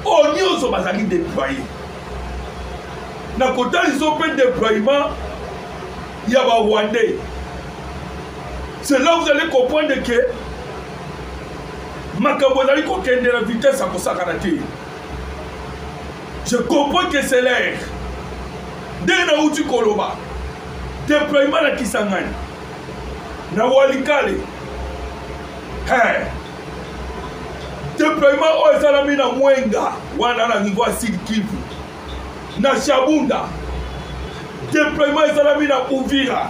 oyo nyonso bazali déployé na kotaliso mpe déploiement ya barwandais. C'est là où vous allez comprendre que makambo ezali kokende na vitesse ya kosakana te. Je comprends que c'est l'air ndenge nauti koloba déploiement na Kisangani na Walikale déploiement oyo esalami na Mwenga wana na niveau ya Sud Kivu na Shabunda, déploiement esalami na Uvira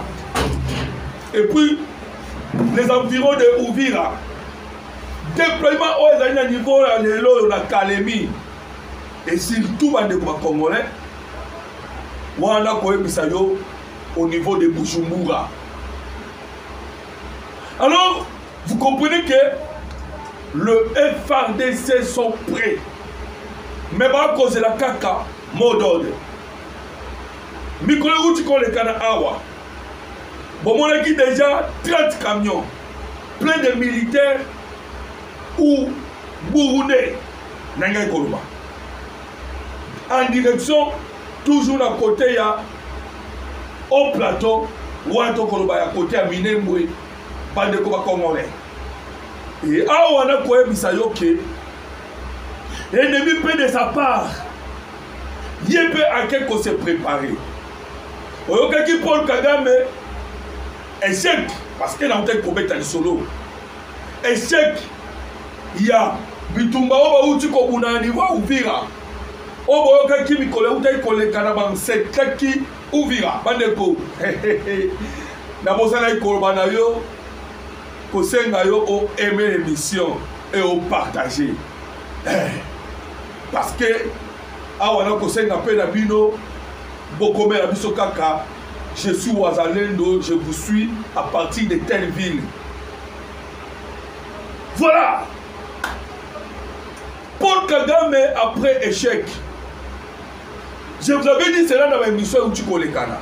et puis les environs de Uvira, déploiement oyo ezali na niveau ya lelo na Kalemi et surtout bandeko ba Congolais wana koyebisa yo au niveau de Bujumbura. Alors, vous comprenez que le FARDC sont prêts. Mais à cause de la caca, mot d'ordre. Mikole Routi le Kana Awa. Bon, on a dit déjà 30 camions pleins de militaires ou burundais. Nanga Koloba. En direction, toujours à côté, il y a au plateau, ou à côté à Minembwe, bande de Congolais. Et à Ouana Koye Bisayoke, l'ennemi peut de sa part, il peut à quelque chose se préparer. Oyoka qui Paul Kagame, échec, parce qu'il a un tel combat en solo. Échec, il y a Bitumba Oba Uti Kobuna Niwa Uvira. Oboyoka qui Mikole Utai Kole Kanaban, c'est qui Uvira, bandeko. Na bosana ikolobana yo, kosenga yo o aimer l'émission et au partager. Parce que awana kosenga pe na bino bokome na biso kaka, je suis Wazalendo, je vous suis à partir de telle ville. Voilà. Paul Kagame après échec. Je vous avais dit cela dans l'émission où tu connais Kana.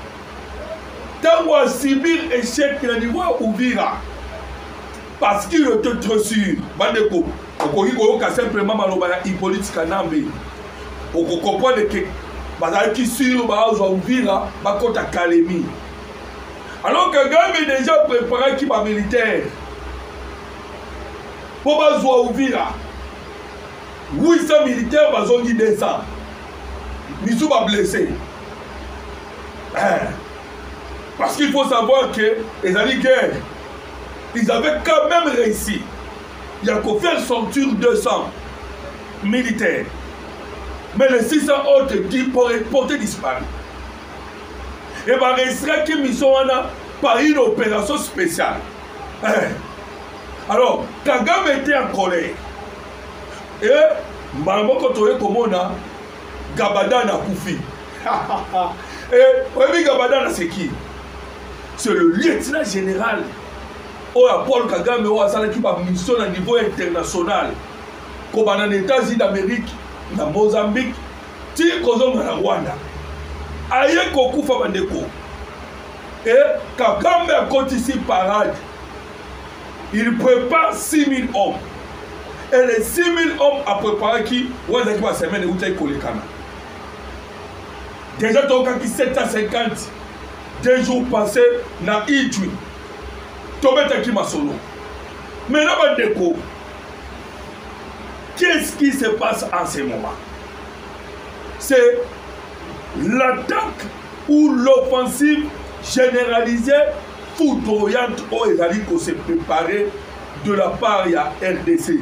Tant à subir échec na niveau Uvira. Parce qu'il était trop sûr. Bandeko, okoki koyoka simplement maloba ya Hippolyte Kanambe. Oko comprendre que bazalaki sûr bazwa Uvira bakota Kalemi. Alors que Kagame déjà préparé qui ba militaire. Pour bazwa Uvira. 800 militaires bazongi 200. Misu va blessé. Parce qu'il faut savoir que les alliés guerres, ils avaient quand même réussi. Il y a qu'au faire sortir 200 militaires. Mais les 600 autres qui pourraient porter disparu. Et bien, il restera qu'ils mission par une opération spéciale. Alors, Kagame était en colère. Et, Maman, quand on est comme on a, Gabadana Koufi. Et, oui, Gabadana, c'est qui? C'est le lieutenant général. Oya Paul Kagame oya sala qui va mission à niveau international. Comme dans les États-Unis d'Amérique, dans Mozambique, ti kozonga na Rwanda. Aye kokufa bandeko. Et Kagame a compté ici parade. Il prépare 6000 hommes. Et les 6000 hommes a préparé qui ouza qui va semaine où tu kolekana. Déjà donc qui 750 2 jours passés na Ituri. Tobeta qui m'a solo. Mais là, bandeko, qu'est-ce qui se passe en ce moment? C'est l'attaque ou l'offensive généralisée foudroyante où ils allaient se préparer de la part de la RDC.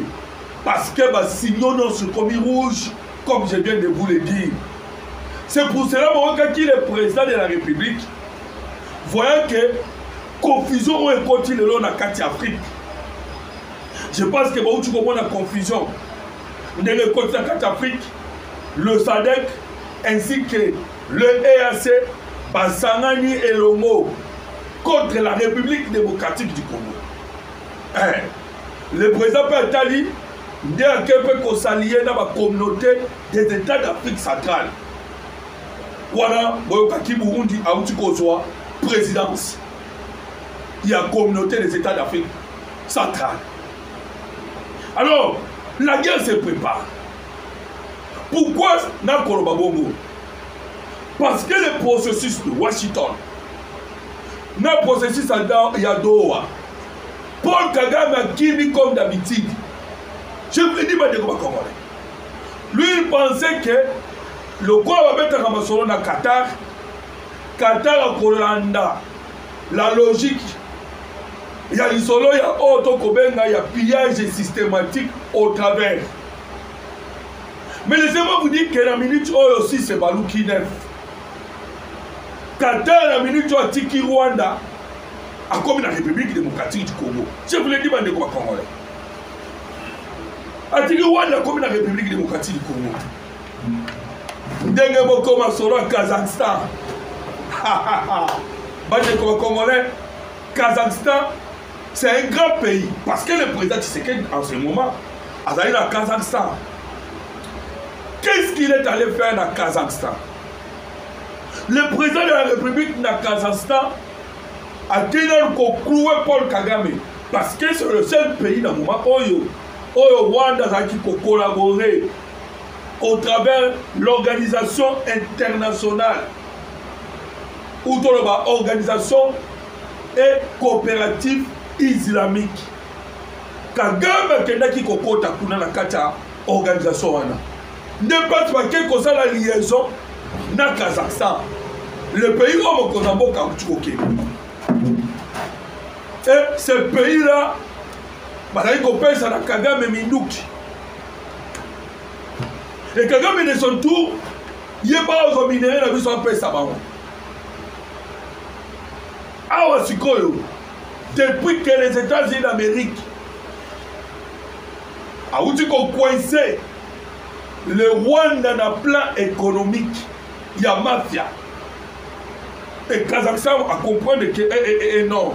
Parce que sinon, non, c'est comme rouge, comme je viens de vous le dire. C'est pour cela que le président de la République, voyant que confusion est continue dans la carte Afrique. Je pense que tu comprends la confusion. Dans la carte Afrique, le SADC ainsi que le EAC, Bassangani et Lomo contre la République démocratique du Congo. Le président Patali dit à quel point qu'on s'allie dans la communauté des États d'Afrique centrale. Voilà, Boyokaki Burundi a Kozwa, présidence. Il y a une communauté des États d'Afrique centrale. Alors, la guerre se prépare. Pourquoi na koloba bongo? Parce que le processus de Washington, na processus ya Doha, Paul Kagame a kimi comme d'habitude. Je vous dis, lui, il pensait que le corps va mettre Ramasolo dans Qatar, Qatar a Kolanda, la logique. Il y a l'isolo, il y a Otokobenga, il y a pillage systématique au travers. Mais laissez-moi vous dire que la minute aussi c'est Balou qui neuf. Qatar, la minute où Tiki Rwanda, a comme la République démocratique du Congo. Je vous l'ai dit, Bandeko Congolais. A Tiki Rwanda, comme la République démocratique du Congo. Denge Bokoma Soro, Kazakhstan. Bandeko Congolais, Kazakhstan, c'est un grand pays. Parce que le président Tshisekedi, en ce moment, a allé dans le Kazakhstan. Qu'est-ce qu'il est allé faire dans le Kazakhstan? Le président de la République dans le Kazakhstan a tenu le concours Paul Kagame. Parce que c'est le seul pays dans le moment où Rwanda a collaboré au travers de l'organisation internationale ou de l'organisation et coopérative islamique. Kagame qui kokota kuna na kata organisation wana. Ne passe pas quelque chose la liaison na Kazakhstan. Le pays où on Kozambo Kaouchouké. Et ce pays-là, il compare ça à Kagame Minduki. Et Kagame de son tour, il n'est pas aux minéraux, il a vu son pays Sabaron. Ah, depuis que les États-Unis d'Amérique ont coincé le Rwanda dans le plan économique, il y a mafia. Et Kazakhstan a compris que non,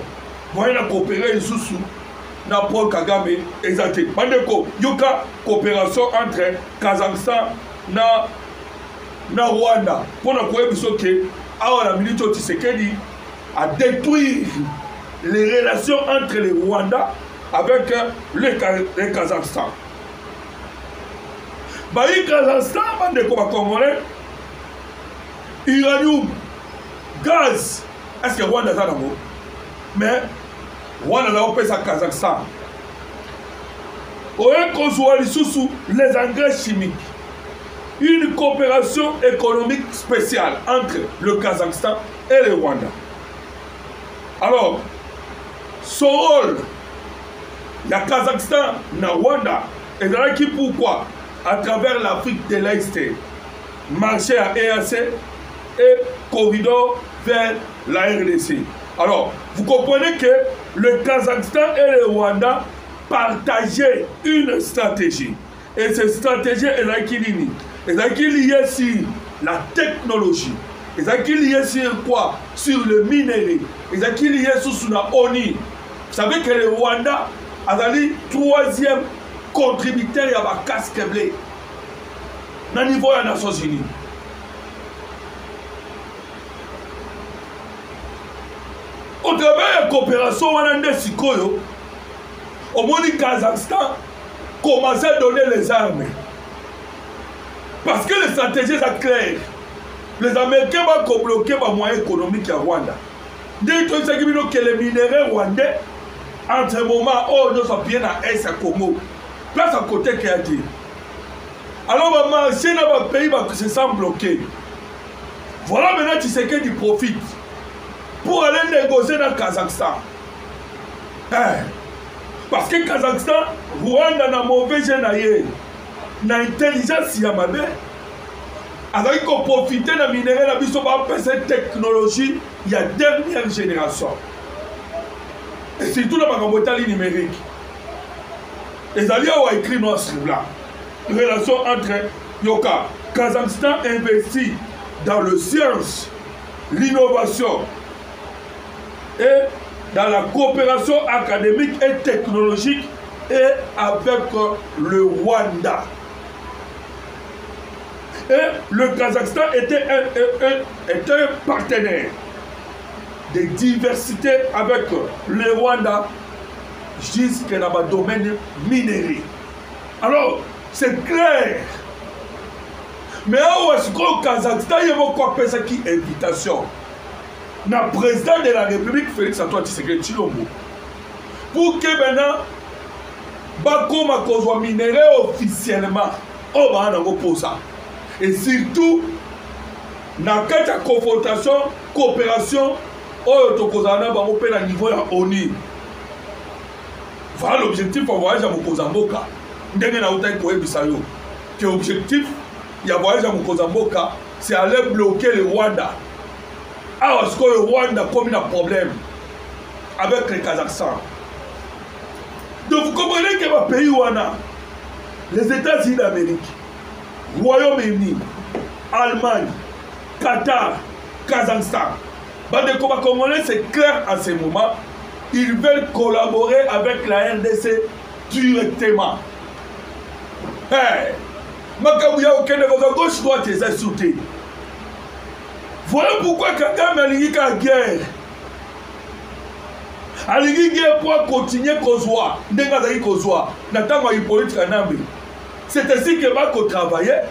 il a coopéré sous na Paul Kagame exactement. Bandeko, yoka coopération entre Kazakhstan na Rwanda. Pour nous dire que la militaire Tshisekedi a détruit les relations entre les Rwandais avec le Kazakhstan. Le Kazakhstan, bandeko Congolais, uranium, gaz, est-ce que Rwanda a ça? Mais Rwanda a opéré ça Kazakhstan. On les engrais chimiques. Une coopération économique spéciale entre le Kazakhstan et le Rwanda. Alors, son rôle, il y a Kazakhstan, na Rwanda, et là qui pourquoi, à travers l'Afrique de l'Est, marcher à EAC et corridor vers la RDC. Alors, vous comprenez que le Kazakhstan et le Rwanda partageaient une stratégie. Et cette stratégie est là qui est liée sur la technologie. Et ça qui est lié sur quoi? Sur le minerai. Et ça qui est lié sur la ONU. Vous savez que le Rwanda a le troisième contributeur à la casque blé. Au niveau des Nations Unies. Au travers de la coopération, on a des Sikoyo. Au moins, le Kazakhstan commence à donner les armes. Parce que les stratégies sont claires. Les Américains vont bloquer les moyens économiques à Rwanda. Dès que les minéraux rwandais, en ce moment, nous sommes bien à Est à Congo. Place à côté qui a dit. Alors, on va marcher dans le pays qui se sent bloqué. Voilà maintenant Tshisekedi profite pour aller négocier dans le Kazakhstan. Parce que le Kazakhstan, Rwanda n'a mauvais génie. N'a intelligence, il y a ma mère. Alors qu'on profite de la minerai, la biso va cette technologie, il y a dernière génération. Et surtout dans la numérique. Les alliés ont écrit noir sur blanc. Relation entre Yoka. Kazakhstan investit dans le science, l'innovation et dans la coopération académique et technologique et avec le Rwanda. Et le Kazakhstan était un partenaire de diversité avec le Rwanda jusqu'à dans le domaine minerai. Alors, c'est clair Mais au Kazakhstan, il y a quoi penser qui invitation. Le président de la République, Félix Antoine Tshisekedi Tshilombo, pour que maintenant, Bakoma Kozwa minéré officiellement, on va en pour ça. Et surtout, dans la confrontation, coopération, on va au niveau de l'ONU. Voilà l'objectif pour voyager à Mozamboka. L'objectif, il y a voyage à Mozamboka, c'est aller bloquer le Rwanda. Alors, est-ce que le Rwanda a comme un problème avec le Kazakhstan? Donc, vous comprenez que le pays Rwanda, les États-Unis d'Amérique, Royaume-Uni, Allemagne, Qatar, Kazakhstan, les Congolais, c'est clair à ce moment, ils veulent collaborer avec la RDC directement. Hey, Makabouya au Kenya, gauche droite est insulté. Voilà pourquoi Kagame a lié la guerre. A lié la guerre pour continuer Kozwa. Ndengazaki Kozwa. Natama Hippolyte Kanambe. C'est ainsi que Bako travaillait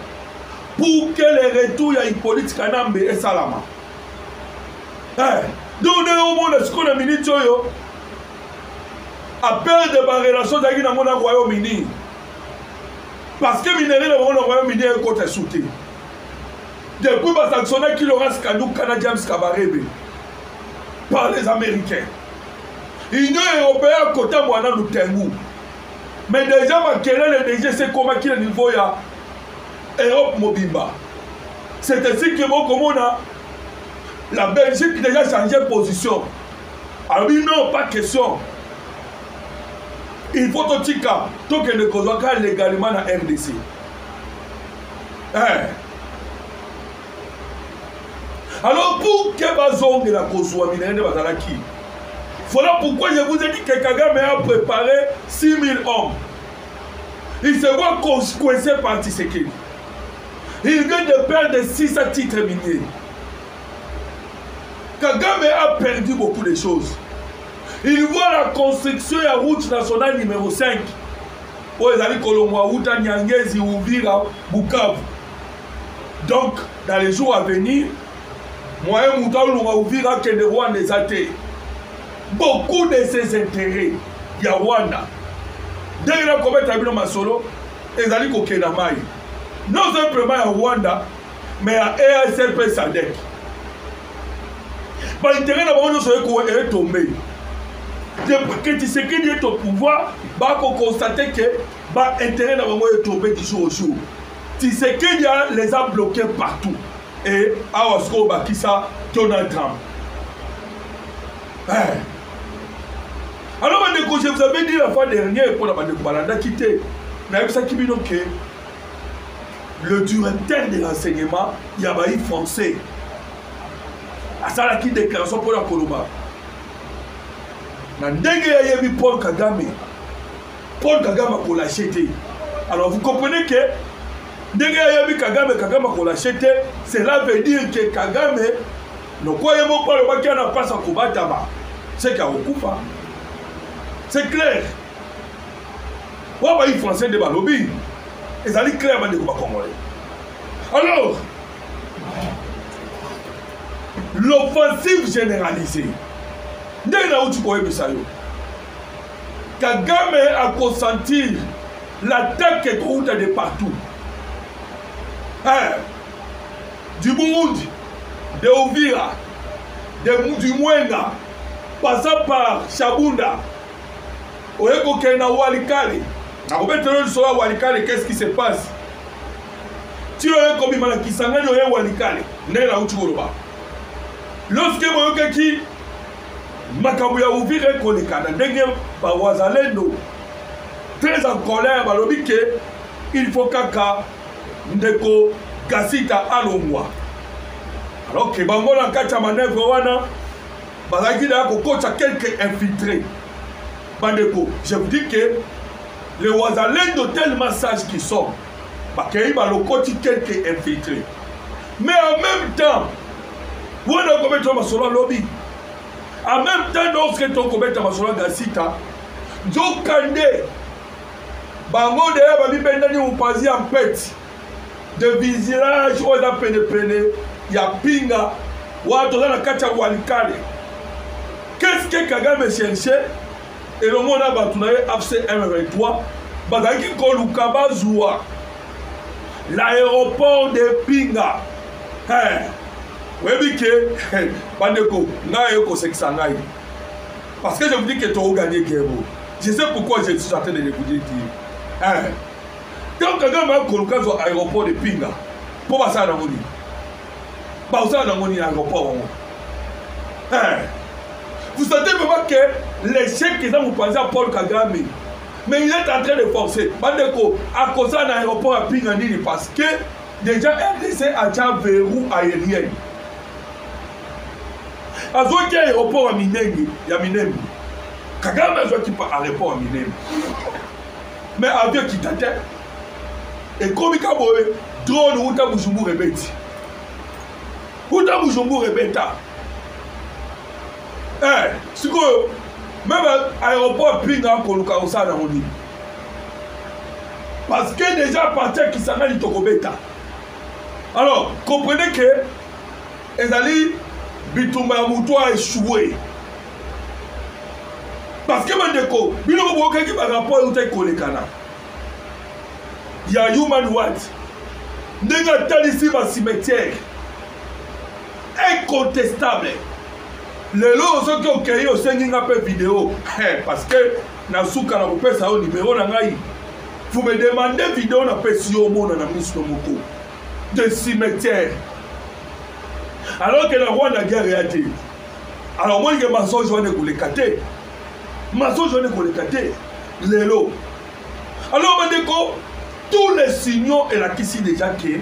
pour que les retours à Hippolyte Kanambe et Salama. Donc, au monde, ce qu'on a mis à perdre ma relation avec le Royaume-Uni. Parce que minerai le Royaume-Uni est côté soutenu. Depuis que sanctionné qu'il aura Skandou Canadien Skabarebe par les Américains. L'Union européenne côté moi dans le Tengu. Mais déjà, ma querelle est déjà c'est comment qu'il est niveau ya Europe Mobimba. C'est ainsi que bon comme on a la Belgique déjà changé de position. Alors oui, non, pas question. Il faut que tu que ne causes légalement dans RDC. Alors pour que Bazong et la Kosoa minérale de Bazalaki, voilà pourquoi je vous ai dit que Kagame a préparé 6000 hommes. Il se voit coincé par Tshisekedi. Il vient de perdre 6 titres miniers. Kagame a perdu beaucoup de choses. Il voit la construction de la route nationale numéro 5. Où ils allaient Kolomwa, Outa, Nyangezi, Ouvira, Bukavu. Donc, dans les jours à venir, moi et Mouta Ouvira, que le Rwanda des athées. Beaucoup de ses intérêts, il y a Rwanda. Dès qu'il a commis Tabino Masolo, ils allaient au Kenamai. Non simplement à Rwanda, mais à ESLP Sadek. Par l'intérêt de la Rwanda, est tombé. Depuis que Tshisekedi est au pouvoir, on va constater que l'intérêt de la Rwanda est tombé du jour au jour. Tshisekedi les a bloqués partout. Et à Osko Bakissa, Donald Trump. Alors, je vous avais dit la fois dernière pour la Balanda quitter. Mais ça qui dit que le directeur de l'enseignement, Yabaï français, à ça la qui déclaration pour la Colomba. Dans Paul Kagame pour l'acheter. Alors vous comprenez que Kagame pour l'acheter, cela veut dire que Kagame ne croyez pas le bac qui n'a pas sa combattre. C'est qu'il y a beaucoup. C'est clair. Pourquoi les Français de Balobi? Ils allaient clairement de Congolais. Alors, l'offensive généralisée. Kagame a consenti l'attaque est trop de partout. Du Burundi, de Ovira, du Mwenga, passant par Chabunda, Oyeko Kena Walikale. Qu'est-ce qui se passe? Tu as comme il m'a dit, Walikale. Lorsque vous qui Makabouya Ouvira Kolekana, Wazalendo, très en colère, il faut qu'Aka Ndeko Gassita Alomwa. Alors que Bangola Kacha manœuvre wana, Bazakida Koko a quelques infiltrés. Bandeko, je vous dis que les Wazalendo tellement sages qu'ils sont, qu'il y a quelques infiltrés. Mais en même temps, vous avez commis un solo lobby. En même temps, lorsque tu as commis un solo Gassita, Joe Kande, Bango de Yababi Bendani ou Pazi en pète. de vigilage oyo eza penepene ya pinga wana toza na kati ya walikale. Qu'est-ce que Kagame cherchait? elongo na bato na ye AFC M23 bazalaki koluka bazwa l'aéroport de Pinga. Webi ke bandeko ngai ekosekisa ngai parce que je vous dis que tu as gagné guerre. Je sais pourquoi je suis en train de vous dire. Donc Kagame a koluka zwa aéroport de Pinga po basala na ngoni basala na ngoni aéroport. Vous sentez vraiment que l'échec qu'ils ont pensé à Paul Kagame, mais il est en train de forcer. Bandeko, à cause d'un aéroport à Pingani, parce que déjà RDC a déjà un verrou aérien. À ce qu'il y a un aéroport à Minengi, il y a Minengi. Kagame a joué un aéroport à Minengi. Mais avion qui t'attend, et comme il y a un drone où tu as Bujumbura répété. Où tu as Bujumbura répété. Même l'aéroport Pinga Koluka Osana Oni. Parce que déjà à partir qui s'en a dit Tokobeta. Alors, comprenez que Ezali Bitumba Mouto a échoué. Parce que Mandeko, Bilo Boka qui va rapport au Kolekana. Il y a human rights. N'est-ce pas ici dans cimetière incontestable. Les lots sont qui ont créé au sending up vidéo. Parce que na souka na popé ça au numéro na ngai. Vous me demandez vidéo na pesi au monde na miso moko. De cimetière. Alors que la roi n'a guerre réalité. Alors moi il y a mensonge joine ko le katé. Mensonge joine ko le katé. Les lots. Alors Mandeko, tous les signaux et la kisi déjà que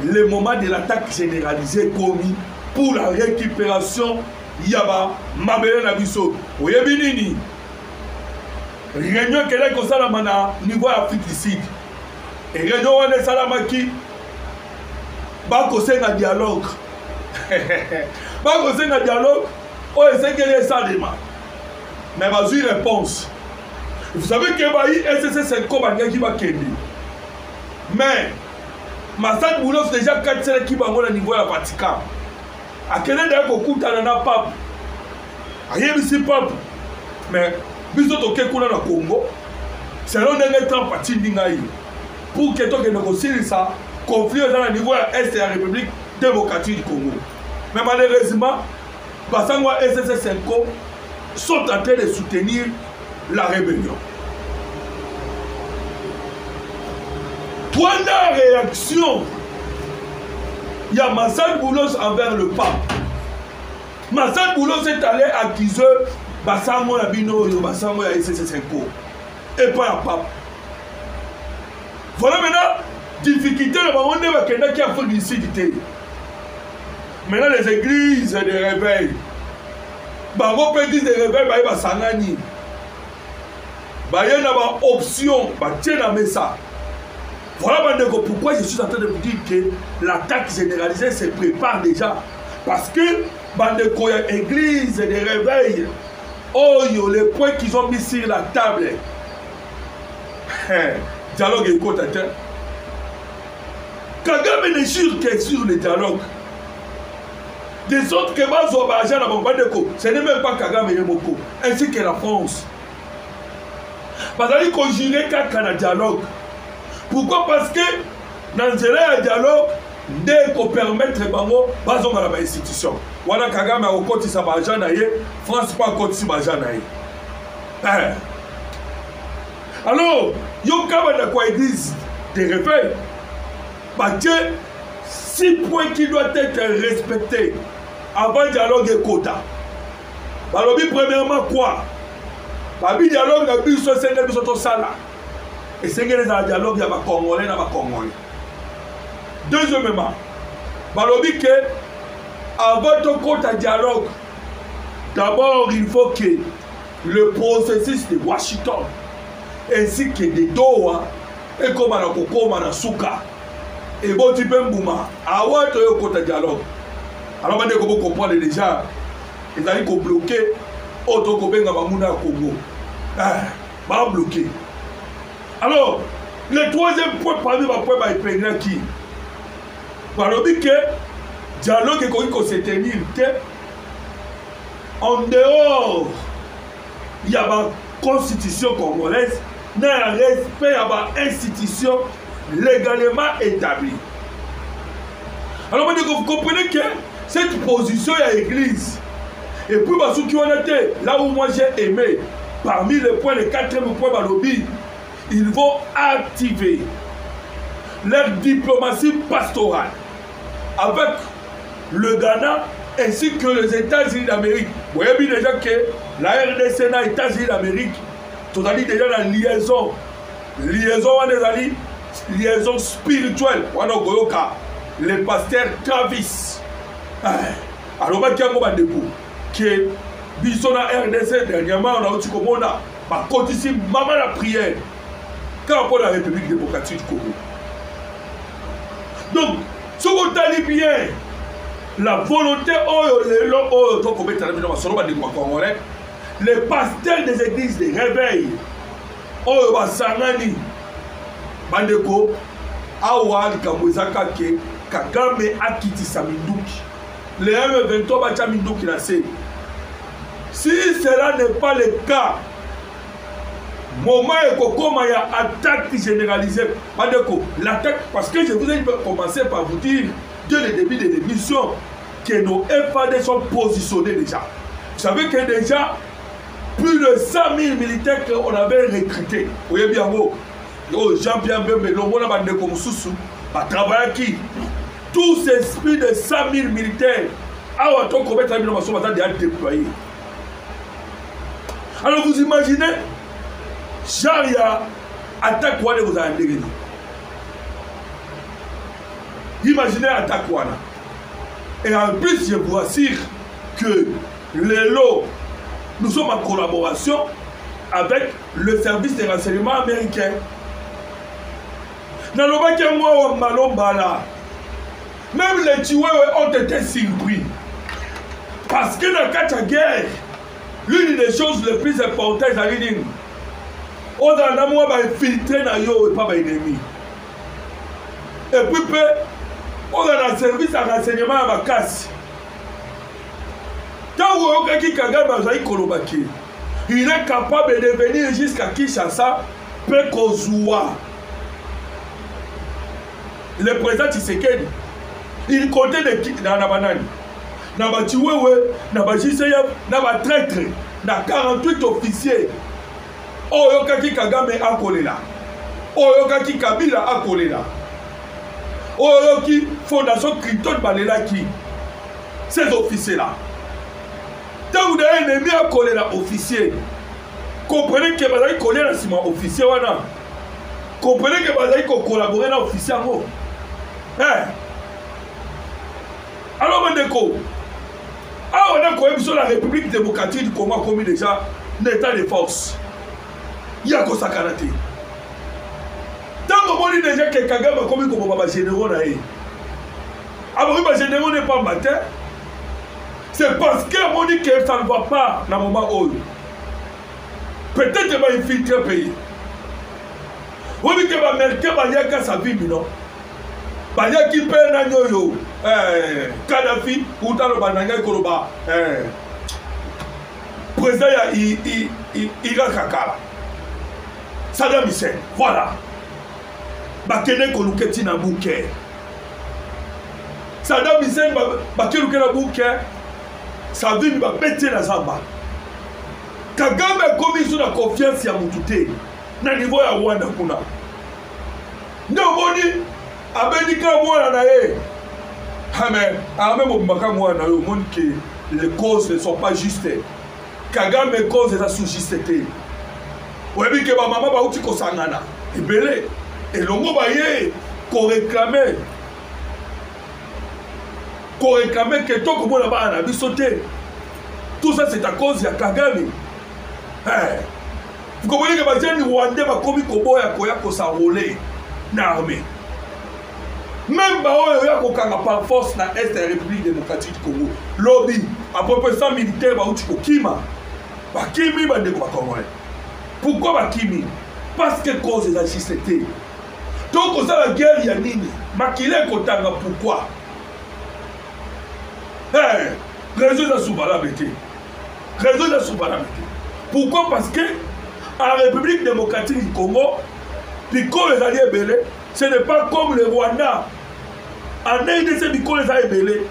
le moment de l'attaque généralisée commis pour la récupération Yaba Mabele Nabiso Oyebi nini réunion kele ko sala mana niveau Afrique du Sud et réunion wana salamaki ba ko senga dialogue ba ko senga dialogue o esengeli salema mais bazui réponse. Vous savez que bayi SSC Kobanga qui va kende mais Massad Boulos déjà 4 qui va au niveau ya Vatican. À quel est le coup de la pape? Aïe, ici pape. Mais, bisous au Kekuna na Congo, c'est l'un des temps partis d'Ingaï. Pour que tu négocies ça, conflit dans le niveau est de la République démocratique du Congo. Mais malheureusement, Bassangwa et SSC5 sont en train de soutenir la rébellion. Point de réaction. Il y a Massad Boulos envers le pape. Massad Boulos est allé accuser Bassango Nabino, Bassango et SSC5 et pas un pape. Voilà maintenant, difficulté de monde qui a fait l'unicité. Maintenant, les églises de réveil. Bango église de réveil, bah, il Sangani. Bah, il y a une option, bah, tiens la messa. Voilà pourquoi je suis en train de vous dire que l'attaque généralisée se prépare déjà. Parce que Bandeko, il y a église de réveil. Oh, les points qu'ils ont mis sur la table. Dialogue et côte à terre. Kagame ne jure que sur le dialogue. Des autres que ce n'est même pas Kagame et Moko, ainsi que la France. Parce qu'ils ont juré qu'il y a un dialogue. Pourquoi? Parce que dans le dialogue, dès qu'on permet de bango, basons dans la institution. Voilà Kagame a côté sa bajan naïe, France pas côté sa bajan naïe. Alors, yo kaba na quoi église de réveil. Parce que 6 points qui doivent être respectés avant le dialogue et quota. Balobi premièrement quoi? Babi dialogue na biso senge biso to sala. Et c'est que les dialogues ya ba Congolais na ba Congolais. Deuxièmement, balobi que avant ton compte à dialogue, d'abord il faut que le processus de Washington ainsi que de Doha et comme à la Coco, à la Souka et bon tu peux m'bouma à ouais tu es compte à dialogue. Alors maintenant vous comprenez déjà ils allaient bloquer auto Kobenga Mamuna Congo. Va bloquer. Alors le troisième point parmi ma point qui balobi ke dialogue ekoki kosetenir te en dehors ya baconstitution congolaise na respect ya bainstitution légalement établie. Alors vous comprenez que cette position ya église et puis basuki wana te, là où moi j'ai aimé parmi les points, les 4e point balobi, ils vont activer leur diplomatie pastorale avec le Ghana ainsi que les États-Unis d'Amérique. Vous voyez bien déjà que la RDC et les États-Unis d'Amérique, tout à dit déjà la liaison liaison spirituelle. Le pasteur Travis. Alors, que Bisona RDC dernièrement, on a aussi comme on a continué maman la prière quand on a la République démocratique du Congo. Donc, ce qu'on t'a dit bien, la volonté, les pasteurs des églises de réveil, Bandeko, Awa, Kamwezaka, Kagame, Akiti Saminduki, les M23 Bacha Minduki la C. Si cela n'est pas le cas, moment et comment il y a attaque généralisée. L'attaque, parce que je vous ai commencé par vous dire dès le début de l'émission que nos FAD sont positionnés déjà. Vous savez que déjà plus de 100 000 militaires qu'on avait recrutés. Vous voyez bien, Jean-Pierre Mbembe, Lomona Bandeko Moussoussou, travailler qui tout ces esprits de 100 000 militaires, à Ouaton Kobet Aminomation va déjà déployer. Alors vous imaginez, Charia attaque quoi de vous avez. Imaginez attaque quoi. Et en plus, je vous assure que les lots, nous sommes en collaboration avec le service de renseignement américain. Dans le bac à moi, on m'a même les tueurs ont été surpris. Parce que dans la guerre, l'une des choses les plus importantes, c'est que on a infiltré dans yo et pas l'ennemi. Et puis, on a un service de renseignement à ma casse. Quand vous avez Kagame, il est capable de venir jusqu'à Kinshasa, Pekozoua. Le président Tshisekedi, il comptait de qui dans la banane. Dans la Tiwewe, dans la JCF, dans la traître, dans 48 officiers. Oyokaki Kagame a collé là. Oyokaki Kabila a collé là. Oyoki Fondation Crypton Balela qui. Ces officiers-là. Tant vous avez un ennemi à coller là, officier. Comprenez que vous avez collé là, c'est mon officier. Comprenez que vous avez collaboré là, officier. Alors, Mandeko, on a quand même sur la République démocratique du Congo commis déjà un état de force. Il y a quoi ça karaté. Tant qu'on dit déjà que Kagame a commis comme un général. Alors, le général n'est pas matin. C'est parce qu'on dit que ça ne va pas dans le moment où. Peut-être qu'il va infiltrer le pays. On dit que l'Américain va sa vie, non? Baya qui paie Nanyoyo, Kadhafi, ou dans le Bananga Koloba, président Ira Kakala, Saddam Hussein, voilà. Bakene Koluketi na Bouké. Saddam Hussein, Bakene na Bouké, sa vie va péter la Zamba. Kagame a commis sur la confiance à Moutouté, na niveau ya Rwanda kuna. Nobody. Abedika mwana na ye. Amen. Amen mobimaka mwana yo moni que les causes ne sont pas justes. Kagame cause eza sous justeté. Oyebi ke ba mama ba uti ko sangana. Ebele elongo ba ye ko réclamer. Ko réclamer que to ko mona ba na bisoté. Tout ça c'est à cause ya Kagame. Vous comprenez que ba jeni Rwandais ba komi ko boya ko ya ko s'enrôler na armée. Même si on a par force dans l'Est de la République démocratique du Congo, lobby, à peu près 100 militaires, Kima. Kimi, pourquoi Kimi? Parce que cause de la justité. Donc, on a la guerre, il y a Nini. makile kotanga pourquoi réseau de Soubala Bété. Réseau de Soubala Bété. Pourquoi? Parce que en République démocratique du Congo, Pico les alliés belés, ce n'est pas comme le Rwanda. En RDC, Pico les alliés belés.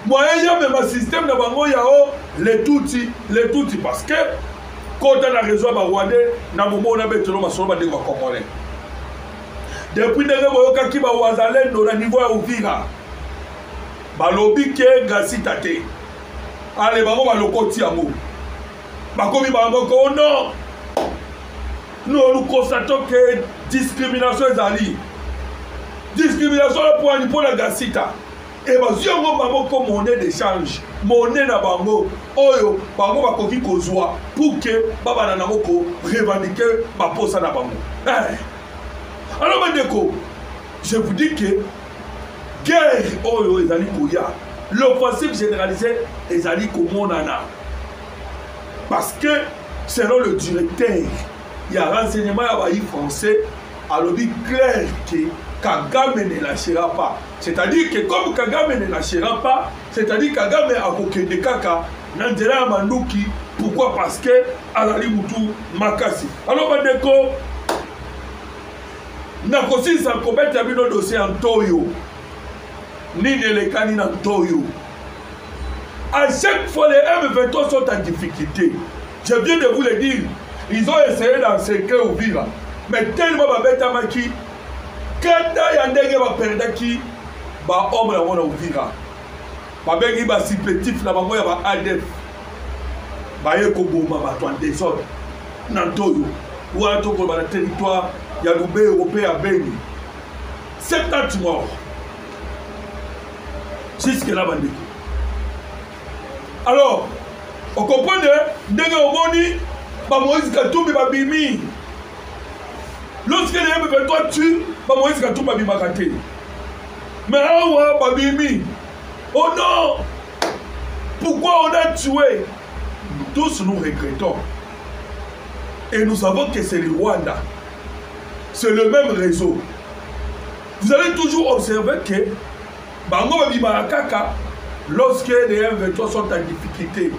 Moi, il y a même un système de Bango Yao, les Tutsis, parce que quand on a réseau à Rwanda, na moment on a besoin de massolo de Congolais. Depuis que on a kiba wazalendo au niveau ya Uvira, balobi ke gasita te. Allez, bango balokoti yango. Bakomi bango ko non. Nous constatons que discrimination est ali. Discrimination pour la gasita. Et parce que nous avons comme monnaie d'échange, monnaie na bango, oyo bango bakoki kozwa pour que baba na moko revendiquer ba posa na bango. Alors bandeko, je vous dis que guerre oyo ezali koya, l'offensive généralisée ezali komonana. Parce que selon le directeur, il y a renseignement à Baï français, alors dit clair que Kagame ne lâchera pas. C'est-à-dire que comme Kagame ne lâchera pas, c'est-à-dire que Kagame a coqué de kaka, Nandela Manouki, pourquoi? Parce que Alali Moutou Makasi. Alors bandeko, nakosi sa kobete ya bino dossier en toyo. Nini elekani na toyo. À chaque fois les M23 sont en difficulté. Je viens de vous le dire. Ils ont essayé d'encercler Uvira. Mais tellement babeta maki, kanda yandege ba perdaki ba homme na mona Uvira. Ba bengi ba supplétif na bango ya ba ADF. Ba yeko boma ba to en désordre. Nantoyo. Ou à tout le territoire ya Loubé européen Beni. 70 morts. Jusque là bandeko. Alors, on comprend que Omoni, Moïse Katumbi Babimi. Lorsque les M23 tuent, Moïse Katumbi Babimi. Mais là, Babimi. Oh non! Pourquoi on a tué? Tous nous regrettons. Et nous savons que c'est le Rwanda. C'est le même réseau. Vous allez toujours observer que Bango Babima Kaka, lorsque les M23 sont en difficulté,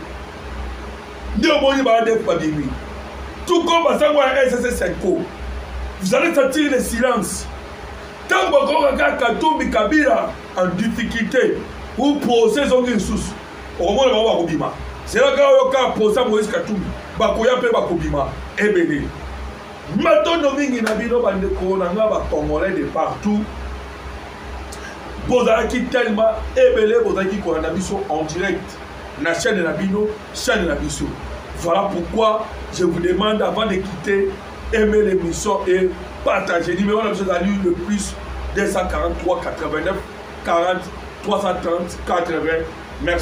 tout comme vous allez sentir le silence. Tant que Katumbi Kabila en difficulté, ou procès son ressources, au moins c'est là qu'il y a un procès Moïse Katumbi, Bakoya pe Bakobima, Ebele. Maintenant, nous avons Congolais de partout. Bozaki tellement Ebele, Bozaki Koanabiso en direct. La chaîne Nabino, chaîne Nabiso. Voilà pourquoi je vous demande avant de quitter, aimer l'émission et partager. Numéro de le plus 243 89 40 330 80. Merci.